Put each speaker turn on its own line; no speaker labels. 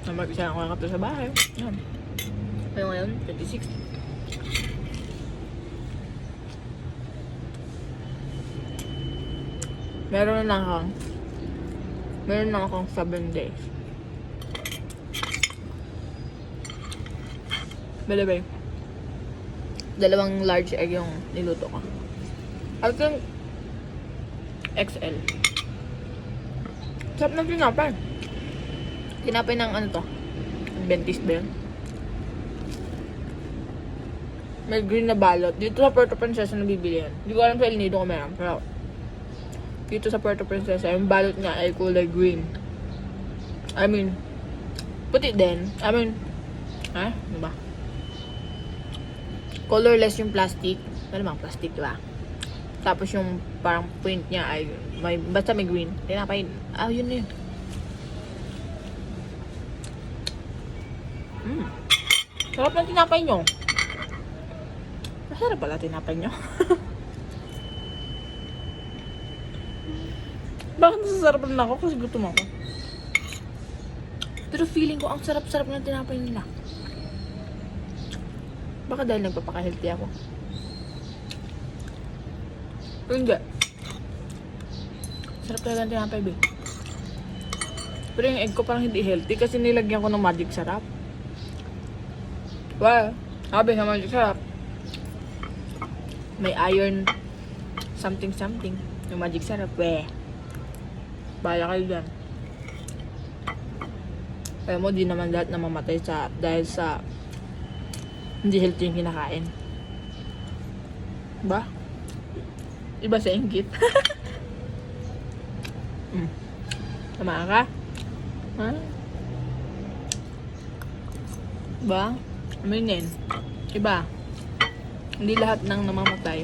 Mag-isa ako lang ito sa bahay. Yan. Kaya ngayon, 26. Meron na akong 7 days. By the way, 2 large egg yung niluto ko. I think XL. Sarap ng tinapay. Tinapay ng ano to? Adventist ba yun? May green na balot. Dito sa Puerto Princesa nabibili yan. Hindi ko alam sa El Nido kung meron. Pero dito sa Puerto Princesa, yung balot niya ay kulay green. I mean, puti din. I mean, ano ba? Colorless yung plastic. Ano bang plastic, diba? Tapos yung parang print niya ay basta may green. Tinapay. Yun na yun. Sarap ng tinapay nyo. Masarap pala tinapay nyo. Bakit nasasarap na ako? Kasi gutom ako. Pero feeling ko ang sarap-sarap ng tinapay nila. Baka dahil nagpapaka-healthy ako. Pero hindi. Sarap talaga ng tinapay, babe. Pero yung egg ko parang hindi healthy kasi nilagyan ko ng magic sarap. Well, sabi sa magic sarap, may iron something. Yung magic sarap, bahala kayo dyan. Kaya mo, di naman lahat na mamatay dahil sa hindi healthy yung kinakain. Ba? Iba sa inggit. Tama ka? Ha? Ba? Aminin. Iba. Hindi lahat ng namamatay